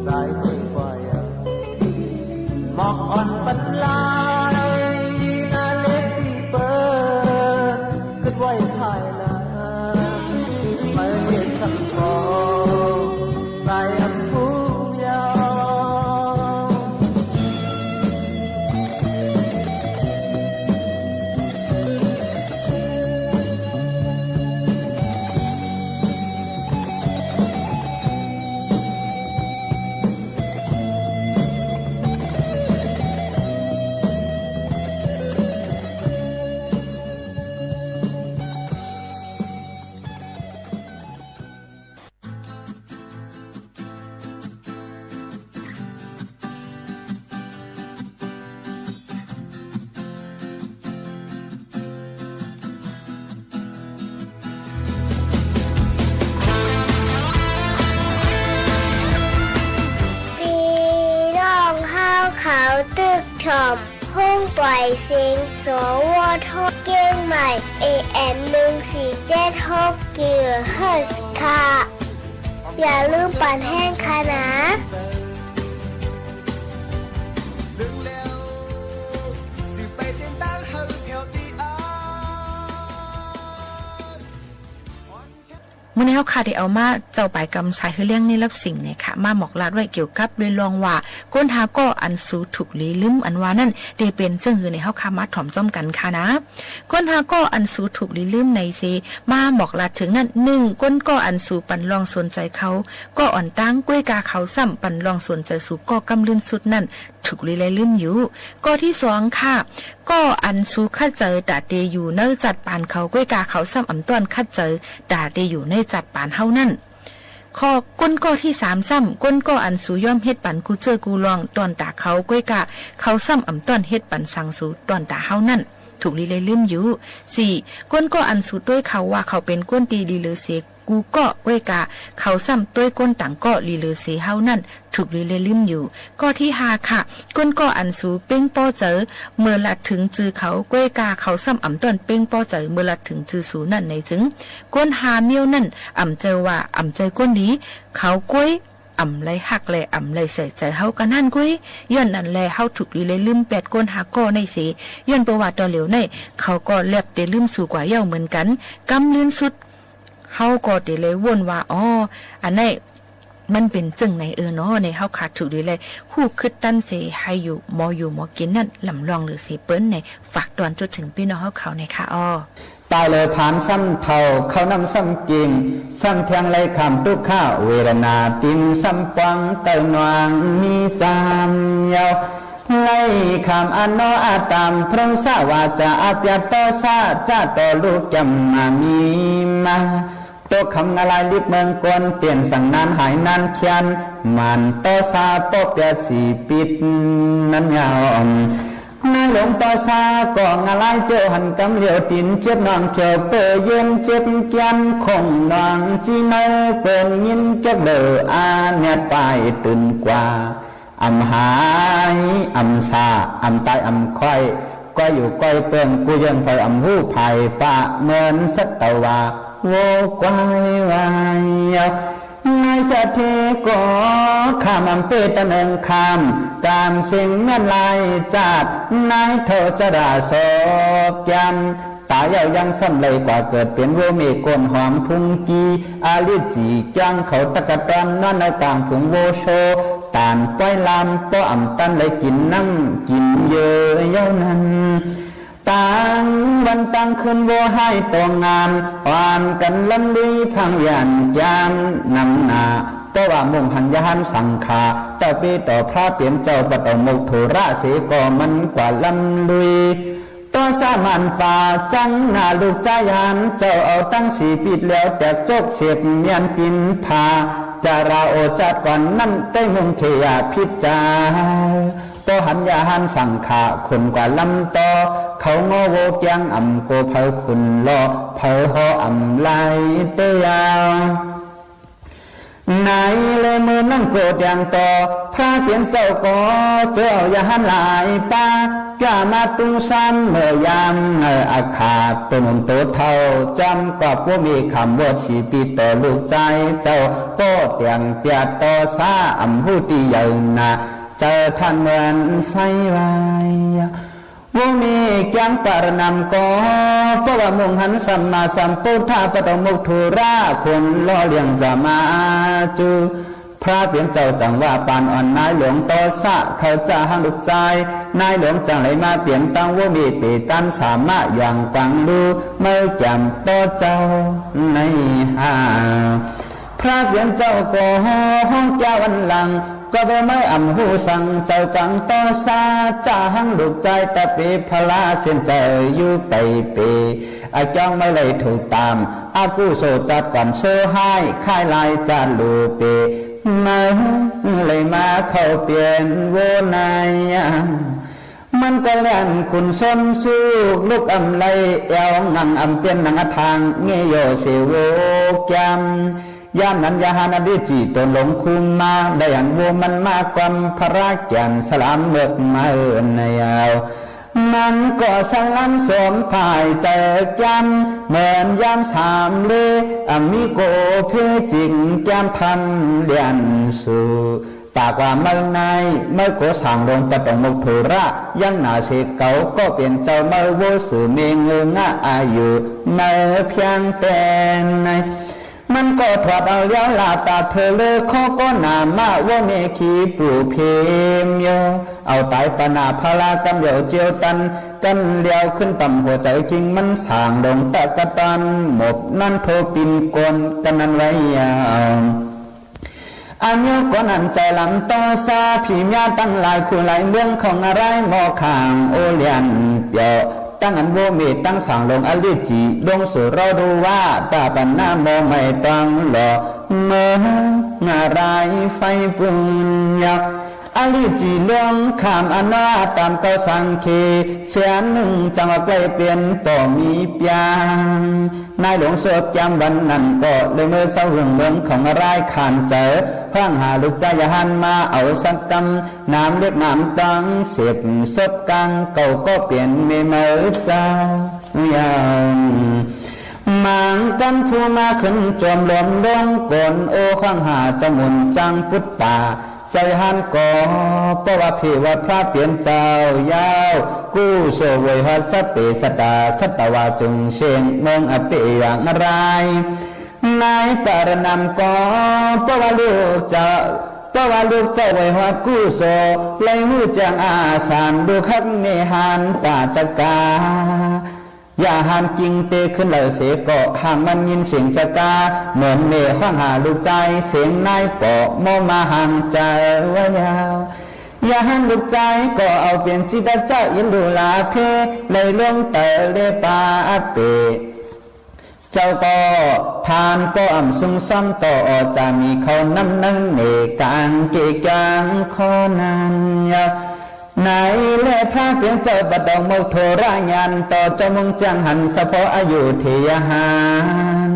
สายมือว่ายังหมอกอ่อนปันลายหน้าเล็กที่เปิดขึ้นไว้ภายหลังไม่เห็นสักฟองสายอันผู้ยาว เขาตึกถมพุ่งปล่อยเสียงสวทเก้งใหม่ AM 1476 กิโลเฮิรตซ์ค่ะ อย่าลืมปั่นแห้งค่ะนะ มื่อนี้เขาค่ะได้เอามาเจ้าไปกำสายคือเลี้ยงในรับสิ่งเนี่ยค่ะมาหมอกลาดไว้เกี่ยวกับเรื่องลองว่าก้นหาก็อันสูถูกลีลืมอันว่านั่นได้เป็นซึ่งคือในเขาค่ะมาถ่อมจ้อมกันค่ะนะก้นหาก็อันสูถูกลีลืมในเซมาหมอกลาดถึงนั่น1ก้นก็อันสูปันลองสนใจเขาก็อ่อนตั้งกล้วยกาเขาซ้ำปันลองสนใจสูก็กำลืนสุดนั่นถูกลีเลยลืมอยู่ก็ที่2ค่ะก็อันสูคัดเจอดาเดอยู่เนอจัดปานเขากล้วยกาเขาซ้ำอำต้อนคัดเจอดาเดอยู่ในจัดปานเฮานั่นข้อก้นก็ที่3ซ้ำก้นก็อันสูย่อมเฮ็ดปันกูเจอกูลองตอนตาเขากล้วยกาเขาซ้ำอำต้อนเฮ็ดปันสังสูตอนตาเฮานั่นถูกลีเลยลืมอยู่4ก้นก็อันสูด้วยเขาว่าเขาเป็นก้นตีลีเลอเสกูก็กล้วยกาเขาซ้ำด้วยก้นต่างก็ลีเลอเสเฮานั่นถูกลีเลยลืมอยู่ก็ที่5ค่ะก้นก็อันสูเป้งป้อเจอเมื่อละถึงจือเขากล้วยกาเขาซ้ำอำต้นเป้งป้อเจอเมื่อละถึงจือสูนั่นในจึงก้นหาเมียวนั่นอำเจอว่าอำเจอก้นนี้เขากล้วยอำไรหักแลอำไรใส่ใจเฮากันนั่นกุ้ยย้อนนั่นแลเฮาถูกลีเลยลืม8ก้นหาก็ในเสย้อนประวัติตอเหลียวในเขาก็แลบแต่ลืมสู่กว่าเย้าเหมือนกันกำลืนสุดเฮาก็ได้เลยวนว่าอ๋ออันนี้มันเป็นจึงไหนเนาะในเฮาขาดถูกดีเลยคู่คึดตั้นเสให้อยู่หมอกินนั่นลำลองหรือเสเปิ้นในฝากตอนจดถึงพี่น้องเฮาเขาในค่ะอ้อตายเลยผ่านซ้ำเท่าเขานำซ้ำกิ่งซ้ำเทียงเลยคำทุกข้าวเวรนาติมซ้ำปังเตินวางมีสามยาวไล่คำอันโนอาตามพระสาวาจะอาปยาโตซาจะต่อลูกจำมามีมาโตคำนาลายลิบเมืองกวนเปลี่ยนสั่งนานหายนานเคียนมันโตซาปบยาสีปิดนั้นยาวนาหลงต่อซาก่องอะไรเจ้าหันกำเหลียวตินเจ็บนองเขียวเปยเย็นเจ็บแก้นคงนองจีเนอเปินยินเจ็บเดออาเนียไปตื่นกว่าอำหายอำซาอำตายอำค่อยก็อยู่ก้อยเปิ่งกูยังไปอำหูไผ่ปะเหมือนสัตวาโวกวายวายนายสะเทก็ข้ามอำเปตะเนิงคำตามสิ่งเมื่อลายจัดนายเธอจะด่าศพจำตายเอายังซ้ำเลยกว่าเกิดเป็นโวเมกนหอมพุงกีอาลิจีจังเขาตะกะตอนนอนในต่างผงโวโช ตานป้อยลำป้ออ่ำตันเลยกินนั่งกินเยอะเย้านั้นต่างวันต่างคืนโวให้ตัวงานวานกันลำดุยพังยันยามนำหนาแต่ว่ามุ่งหันยานสังขาแต่ปีต่อพระเปลี่ยนเจ้าบัดเอามุกโทระเสก็มันกว่าลำลุยต่อสามันป่าจังหน้าลูกใจหันเจ้าเอาตั้งสีปิดแล้วแต่จกเสียดเมียนกินพาจาราโอจัดก่อนนั่นได้มุงเทียพิจาต่อหันยาหันสังขาคนกว่าลำต่อเขางอโวกยังอ่ำโกเพอคุณลอเพอหออ่ำไหลเตียไหนเลยมือนั่งโกรธอย่างต่อพระเปลี่ยนเจ้าก็เจ้าอย่าหันหลายป้ากล้ามาตุ้งซ้ำเมื่อยามอาขาดตัวหนุ่มโตเท่าจำกับว่ามีคำว่าชีปีต่อลูกใจเจ้าก็เตียงเปียต่อซาอ่ำหูตีใหญ่นาเจอท่านเหมือนไฟไว้ว่ามีแก้งปารนำก็เพราะว่ามุ่งหันสัมมาสัมพุทธะปฐมมุทุราคนล่อเลี้ยงจะมาจูพระเปลี่ยนเจ้าจังว่าปานอ่อนนายหลวงต่อสะเขาจะหังลูกใจนายหลวงจังไหลมาเปลี่ยนตั้งว่ามีปีตันสามารถอย่างฟังดูเมื่อแจ่มต่อเจ้าในหาพระเปลี่ยนเจ้าก็ห้องเจ้าวันหลังก็ไปไม่อ่ำหูสั่งเจ้ากังต่อซาจ้าหังลูกใจตะปีพลาเส้นใจอยู่ไปปีอาจ้องไม่เลยถูกตามอากูโซจัดก่อนโซให้ค่ายลายจานลูปีมาเลยมาเข้าเปลี่ยนโวนายมันก็เล่นคุณส้นสู้ลูกอ่ำไลเอวงังอ่ำเปลี่ยนนังทางเงยโยเสวแกมยามนั้นยาหานาดิจีตนหลงคุมมาได้อันวัวมันมากความพระแก่นสลามเบิกมาในยาวมันก็สลัมสมภายเจอกันเหมือนยามสามเลมีโกเพจิงแก้มทันเลียนสู่ตากว่าเมื่อในเมื่อโกสั่งลงปฐมมุทุระยังหนาเสกเก่าก็เปลี่ยนเจ้าเมื่อโวสื่อเมงเงงะอายุเมื่อเพียงแต่ในมันก็ถอดเอาเลี้ยวลาตาเธอเลยข้อก็หนามาว่าเมขีปูเพมโยเอาตายปนาพลากำเดียวเจียวตันกันเลี้ยวขึ้นต่ำหัวใจจริงมันสางลงตะกะตันหมบนั่นโทปินกลกันนั้นไว้ยาวอันนี้ก็นั่นใจลำต่อซาผีญาตั้งหลายคู่หลายเมืองของอะไรหมอขางโอเลียนเปียวตั้งอันโวเมตั้งสั่งลงอลิจิลงสู่เราดูว่าตาปันน้ำโมไม่ตั้งหล่อเมื่องารายไฟปุญญาอลิจิลงขามอนาตามเก้าสังเคเสียหนึ่งจังหวะใกล้เปลี่ยนต่อมีเปียงนายหลวงสวดจำวันนั้นก็เลยเมื่อเศร้าหึงเมืองของรายขานเจอพังหาลูกใจยหันมาเอาสักกำน้ำเล็กน้ำตังเสียบสดกลางเก่าก็เปลี่ยนเมเมอเจ้ายาวมังกันผู้มาขึ้นจอมลมดงกลโอข้างหาจมุนจังพุทธาใจหันก่อเพราะว่าพี่ว่าพระเปลี่ยนเจ้ายาวกู้โซเวหัสเปสตาสัตวาจุงเชงเมืองอเปอย่างไรนายปารนำก่อเพราะว่าลูกเจ้าเพราะว่าลูกเจ้าไว้หัวกู้โซเลยหูจังอาสานดูขักเนหันตาจักาอย่าหันจริงเตขึ้นเลยเสกก็ห่างมันยินเสียงจักาเหมือนเมฆข้างหาลูกใจเสียงนายปอกมอมาห่างใจไว้ยาวอย่าหันลูกใจก็เอาเปลี่ยนจิตใจยินดูลาเพเลยลงเตเลปาเปเจ้าก็ทานก็อ่ำซุ่มซ้ำต่อจะมีเขาน้ำนั่งเนกางเกกางข้อนั้นไหนเล่พระเปลี่ยนเจ้าบัดดองโมโทรายันต่อเจ้ามุงจังหันสะพออายุเทียหาน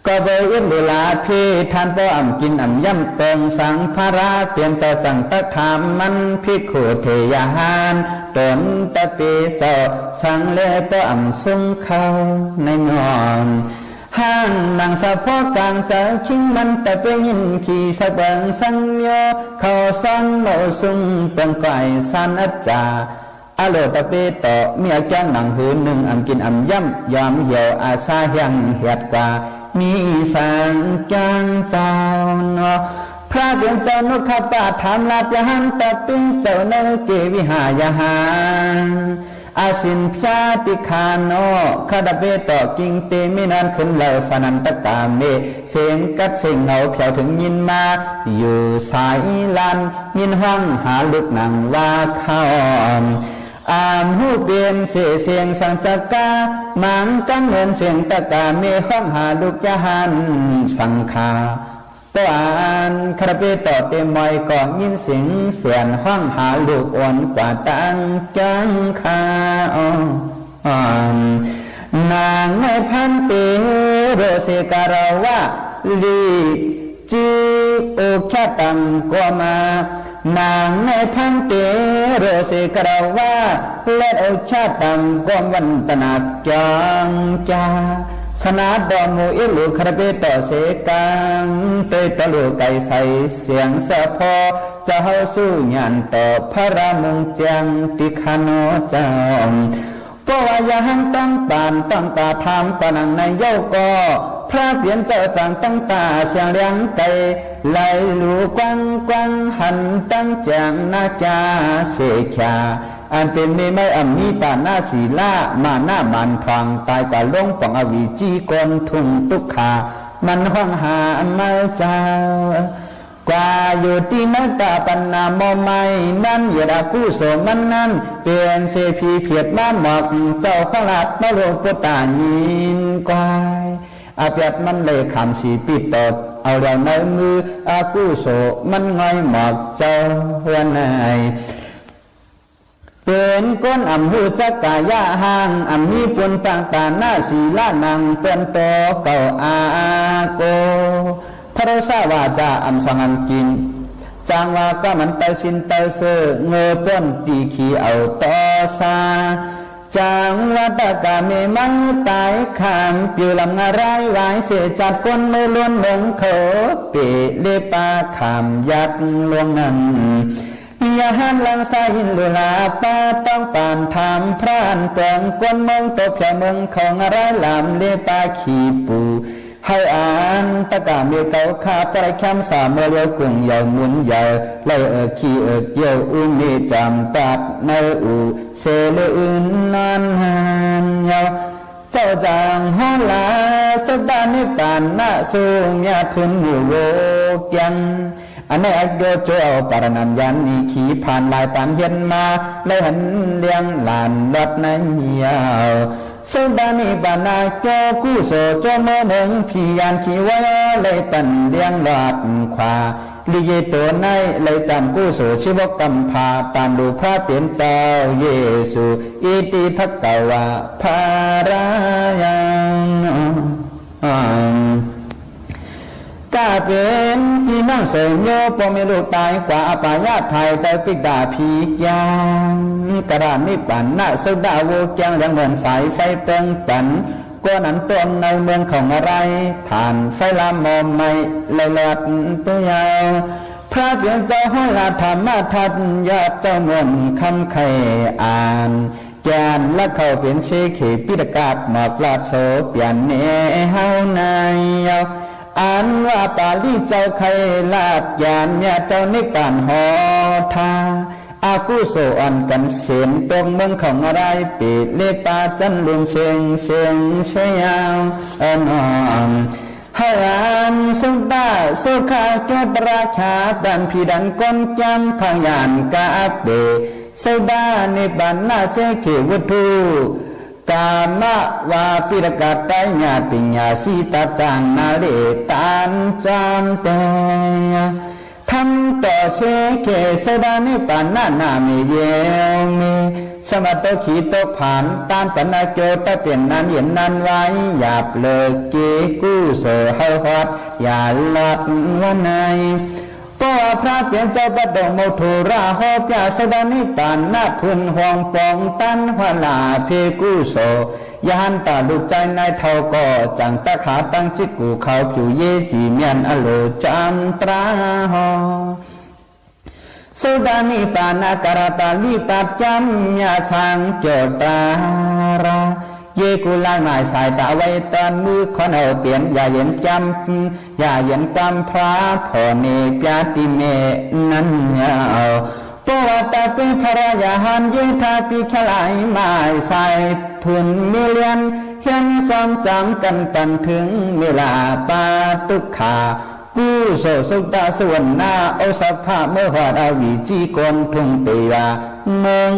ก็เบยอินเวลาพี่ท่านป้ออ่ำกินอ่ำย่ำเติงสังภาระเปลี่ยนเจ้าจังตะถามมันพิกขุเทียหานตนตะปีเจ้าสังเล่ป้ออ่ำซุ้งเข้าในนอนห้างนางสะพอกลางเจ้าชิงมันแต่เปยินขี่สะเบิงสังโยเขาสังโนซุงเปิงไก่สันอัจจาอโลตะเปต่อเมียแก้งหนังหืนหนึ่งอ่ำกินอ่ำย่ำยอมเหี่ยวอาซายังเหียดกว่ามีสังจังเจ้าเนาะ พระเดียนเจ้านุขปาถามลาจะหันตะปิ้งเจ้าเนเกวิหายหานอาสินพาติคานโนคาดเบต่อกิงเตมินันขึ้นเหล่าฟนันตกาเมเสียงกัดเสียงเหงาเผียวถึงยินมาอยู่สายลันยินห้องหาลูกนางลาเข้าอามหูเปลี่ยนเสียงสังสกามังกังเงินเสียงตะกาเมห้องหาลูกยาหันสังคาตัวอ่านคาเบต่อเต็มมอยก่อนยินเสียงเสียนห้องหาลูกอ่อนกว่าตั้งจังคานางในพันเตโรเสการาวะลีจีโอแค่ตังกัวมานางในพันเตโรเสการาวะและโอแค่ตังกัววันตนาจังจาสนาดอมูอิลูคาเบต่อเสกังเตยตะลูไก่ใส่เสียงสะพอจะเฮาสู้ยันต่อพระรามุงจังติคานอจอมก็ว่าอย่าหันตั้งปานตั้งตาทำปนังในเย้าก็พระเปลี่ยนเจ้าจางตั้งตาเสียงเลี้ยงไก่ไหลลูกวังกวังหันตั้งจางนาจาเสชาอันเป็นไม่อัมมีตาหน้าศีลามาหน้ามันทองตายกะลงปังอวิจีกนทุงตุกขามันห้องหามาเจ้ากว่าอยู่ที่นักตาปันนามอไม่นั่นอย่าดากู้โสมันนั่นเปลี่ยนเสพีเพียดบ้านหมอกเจ้าขลัดมาโลกปุตตายินกายอาเปียดมันเลยคำสีปิดตดเอาเราในมืออากู้โสมันง่อยหมอกเจ้าเฮือนไหนเป็นก้นอ่ำหูจักกายะห่างอ่ำมีปนต่างตาหน้าสีล่านังเป็นโตเก่าอาโกพระสาวาจาอ่ำสังอันกินจางว่าก็มันเตสินเตเสเงยป้นตีขีเอาต่อซาจางว่าตะกาเมมังตายขามปิวลำงารายไว้เสียจัดก้นมือล้วนหลงเขาเปเลปาขามยัดลวงนั้นอย่าหันลังสายหินลุลาป้าต้องปานทำพรานเปลืองกวนมองตกแผ่เมืองของอะไรลำเลปาขีปูให้อ่านตะกาเมียเก่าขาปลายคำสามเมื่อเลี้ยวกุ่งยาวมุนยาวไล่ขี้เยี่ยวอุ้มนี่จำตัดในอูเสลอื่นนานหันยาวเจ้าจางห้องลาสดานิปานหน้าสูงยาทุนหมู่โลกยังอันนี้อักโยโจเอาปารนันยันนี่ขี่ผ่านลายปานเย็นมาเลยหันเลี้ยงหลานวัดนั้นยาวสุดานิบานาโจกู้โสโจเมื่อหนึ่งพี่ยานขี่ไว้เลยปั่นเลี้ยงหลอดขวาลิเยตัวในเลยจำกู้โสชิวกัมพาตามดูพระเปลี่ยนเจ้าเยซูอิติภักกวาภารายังกาเป็นพี่นั่งเสยโยปมีลูกตายกว่าอปายาไทยแต่ปิดาพีกยางกระดานนิปันหน้าสุดาโวกยังยังเหมือนสายไฟเปิงปันก้อนนั้นต้นในเมืองของอะไรฐานไฟลามอมไม่เลยหลัดตัวยาวพระเดียนเจ้าห้อยลาธรรมทัตญาติเจ้ามนคำไข่อ่านแกนและเขาเป็นเชขีปิดกาดหมอกลาดโสเปลี่ยนเนเฮานายอันว่าปาลีเจ้าไข่ลาดยานเนี่ยเจ้านิปานหอทาอากุโสอันกันเสียนตรงเมืองของอะไรปิดเลปาจันลุมเสียงเชียาวอนอนให้อันสุดาสุขาเจ้าราชาดันพิดันก้นจำพยานกาเดสุดานิบันนาเสขีวุตุกามะวาปิรกาตญาปิญญาสีตาจังนาเลตานจามเตยทำต่อเชเกสดานิปานานามิเยมีสมัตโตขีโตผ่านตามปนาโจตะเปลี่ยนนั้นเห็นนั้นไว้หยาบเลิกเกกู้โสเฮาฮอดอย่าลัดวันไหนก็พระเปลี่ยนเจ้าบัดดงโมทุราหอบยาสดานิปานนาพุนห่วงปองตันหวลาเพกู้โสยานตาลูกใจนายเท่าก็จังตะขาตั้งจิกกูเขาผิวเยจีเมียนอโลจามตราหอสุดานิปานาการตาลีปัจจำยาสังโจตารา เยกูลายหมายสายตาไว้ตอนมือคนเอาเปลี่ยนอย่าเย็นจำอย่าเย็นกำพระพอเนปยาติเมนั้นยาวปวดตาเป็นภรรยาหันยิ่งทาปีขลายหมายสายพื้นมิเลียนเห็นซ้ำจำกันตันถึงเวลาปาตุขากู้โสสุตาส่วนหน้าเอาสภาพเมื่อหอดอาวิจีกนทุ่งเปียเมือง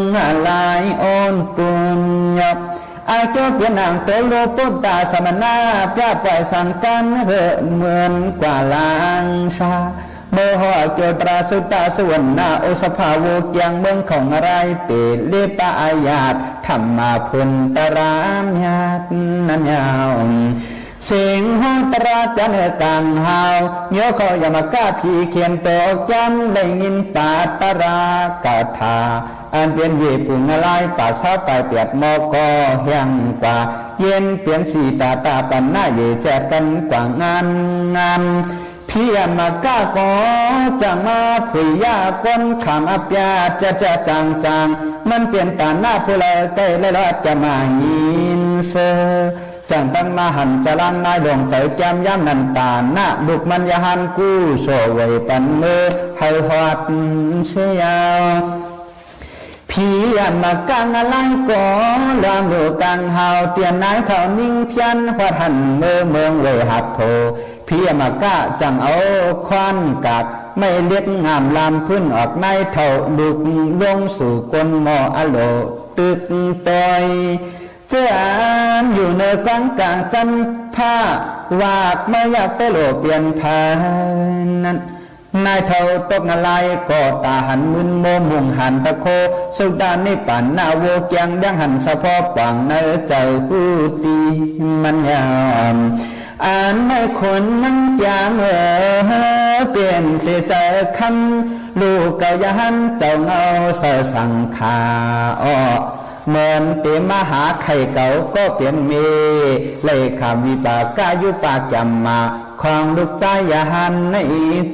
ลายอ่อนตุนยับอาเจ้าเปลี่ยนนางโตโลปุตตาสมณะพระปล่อยสังกันเหอะเหมือนกว่าลางชาเมื่อหอดเกิดปราสุตาส่วนหน้าโอสภาวกยังเมืองของอะไรเปรตเลปะอาญาตธรรมาพุนตรามญาตนันยาวเสียงห้องตราจันกลางหาวโยคอยามากาพีเขียนโตจำได้ยินปาตรากาถาอันเป็นเยปุงลายป่าเศร้าไปเปียดมอกอเฮียงกว่าเย็นเปลี่ยนสีตาปันหน้าเยแจกันกว่างานพี่มากาก็จะมาผุยยาก้นขามอับยาจะจางมันเปลี่ยนตาหน้าผู้เลใกล้และรอดจะมายินเซจังตั้งมาหันจะลังนายดวงใจแก้มย้ำนันตาหน้าบุกมันยาหันกู้โสวยปันมือให้หอดเชียวพี่มากางอะไรก็ลามดูกางเฮาเตียนนายเขานิ่งเพียนหัดหันเมืองเวหักโถพี่มากะจังเอาควันกัดไม่เล็กงามลามพื้นออกในเท่าดุกลงสู่ก้นหมออโลตึกตอยเจ้าอยู่ในกลางจันผ้าวาดไม่อยากไปโลเปลี่ยนผ่านนั้นนายเท่าตกอะไรก็ตาหันมึนโมมุงหันตะโคสุดานิปันนาโวเกียงดังหันสะพอปังเนใจผู้ตีมันยามอ่านไม่คนนั่งจางเปลี่ยนเสียใจคำลูกเกายันเจ้าเงาเสสังขาเหมือนเตมหาไข่เก่าก็เปลี่ยนเมเลยคำวิปากกายุปากจำมาของลูกใจยาหันใน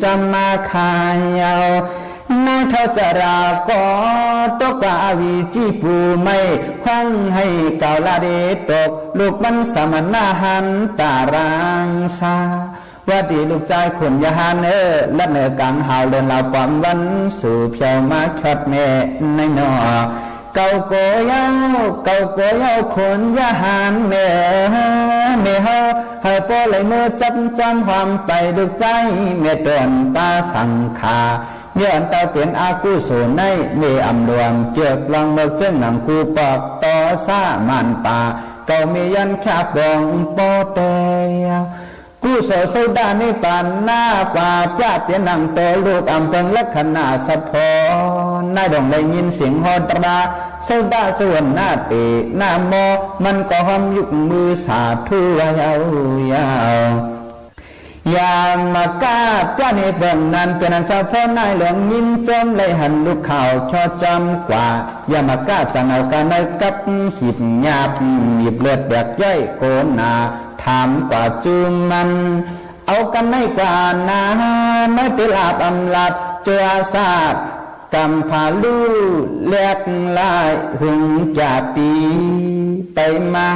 จำมาขายเอาน้าเท่าจะราก็ตกกาวิจีปูไม่ควังให้เก่าลาเดตกลูกมันสมณะหันตารางซาว่าดีลูกใจขุนยาหันและเนื้อกังหาวเดินเราความวันสู่เพียวมาชัดแม่ในนอเก่าโกยาวคนยาหันเมื่อเฮาให้โปเลยเมื่อจำความไปลูกใจเมื่อตอนตาสังขาย้อนเตาเปลี่ยนอากูสูในเมื่ออำดวงเจือกลองเมื่อซึ่งหนังกูปอกต่อซามันป่าเก่ามียันขาบองปอเตยกูโสสุดานิปันหน้าป่าจ้าเปลี่ยนหนังโตลูกอำเพิงลักษณะสะพอนายดองได้ยินเสียงฮอตราสุดาส่วนหน้าตีหน้าโมมันก็หอมยุกมือสาธุยาวอย่ามากาเจ้าในเบิ่งนั้นเป็นอันสะพอนายหลวงยินจมเลยหันลูกข่าวชอจำกว่าอย่ามากาจะเอากันในกับหิบหยาบหยิบเลือดแบกย่อยโกนนาถามกว่าจูมันเอากันในกว่านาไม่ไปลาบอำลับเจอศาสตร์กำพาลูเล็กลายหึงจากปีไปมา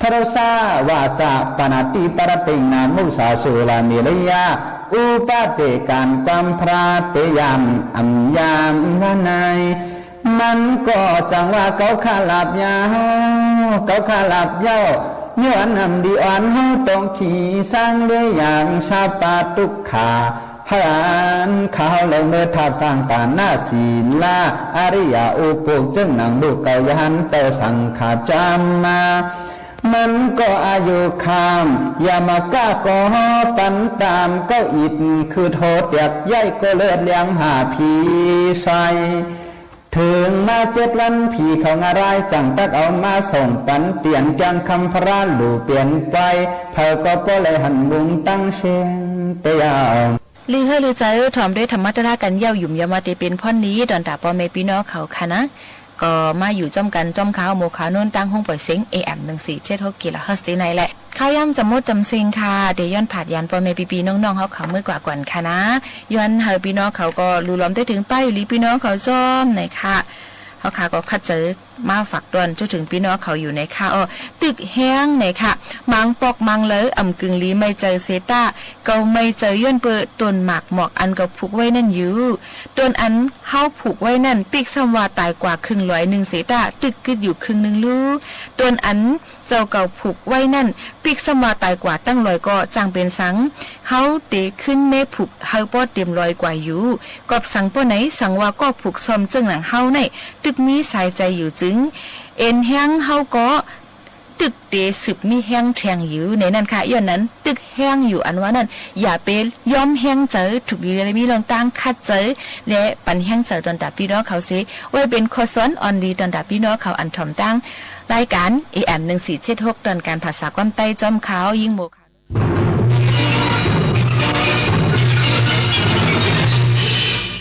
พระสาวาจาปนาติปรติงนามุสาสุลานิรยาอุปาเตการความพระเตยามอัมยามนายมันก็จังว่าเขาขาลาบยาวย้อนนำดีอ่อนเฮาต้องขี่สร้างด้วยอย่างชาปาตุกขาหันข้าวเลยเมื่อทับสร้างตาหน้าศีลาอริยาอุปุกจึงนังลูกเกายันเจ้าสังขาจำมามันก็อายุคามอย่ามากล้าก็ปันตามก็อิดคือโทษอยากย่อยก็เลือดเลี้ยงหาผีใส่ถึงมา7 วันผีเขางารายจังตักเอามาส่งปันเตียนจังคำพระหลู่เปลี่ยนไปเผาก็ป้อเลยหันมุงตั้งเชงเตียวลือเฮลือใจถอมด้วยธรรมะตระกันเย้าหยุ่มยามาเตเป็นพ่อนนี้ดอนตาปอเมปีน้อเขาค่ะนะก็มาอยู่จำกันจอมขาวโมขาวนุ่นตั้งห้องปล่อยเสียง AM 1476 กิโลเฮิรตซ์ในแหละข้าวย่ำจำมดจำเซงค่ะเดี๋ยวย้อนผาดยันปอเมปีน้องๆเขาเมื่อกว่าก่อนค่ะนะย้อนเฮอปีน้องเขาก็รู้ล้อมได้ถึงป้ายอยู่ลีปีน้องเขาจอมไหนค่ะเขาขาก็คัดเจอ มาฝากตอนจนถึงพี่น้องเขาอยู่ในค่ะตึกแห้งในค่ะมังปอกมังเลยอ่ำกึ่งลีไม่เจอเซต้าเกาไม่เจอย้อนเปิดต้นหมากหมอกอันก็ผูกไว้นั่นอยู่ต้นอันเฮาผูกไว้นั่นปีกซ้ำว่าตายกว่าครึ่งร้อย1เซต้าตึกกึดอยู่ครึ่งนึงลูต้นอันเจ้าเก่าผูกไว้นั่นปีกซ้ำว่าตายกว่าตั้งร้อยก็จางเป็นสังเฮาเตขึ้นแม่ผูกเฮาป้อเต็มร้อยกว่าอยู่กอบสังป้อไหนสังว่าก็ผูกซ้อมจึงหลังเฮาในตึกมีสายใจอยู่จึงเอ็นแห้งเฮาก็ตึกเตสืบมีแห้งแทงอยู่ในนั้นค่ะย้อนนั้นตึกแห้งอยู่อันว่านั้นอย่าไปย้อมแห้งเจอถูกดีเลยมีลองตั้งคัดเจอและปันแห้งเจอตอนตาพี่น้องเขาสิไว้เป็นข้อสอนออนดีตอนตาพี่น้องเขาอันถ่อมตั้งรายการ AM 1476ตอนการภาษาความใต้จอมขาวยิ่งโมค่ะ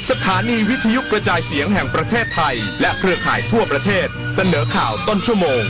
สถานีวิทยุกระจายเสียงแห่งประเทศไทยและเครือข่ายทั่วประเทศเสนอข่าวต้นชั่วโมง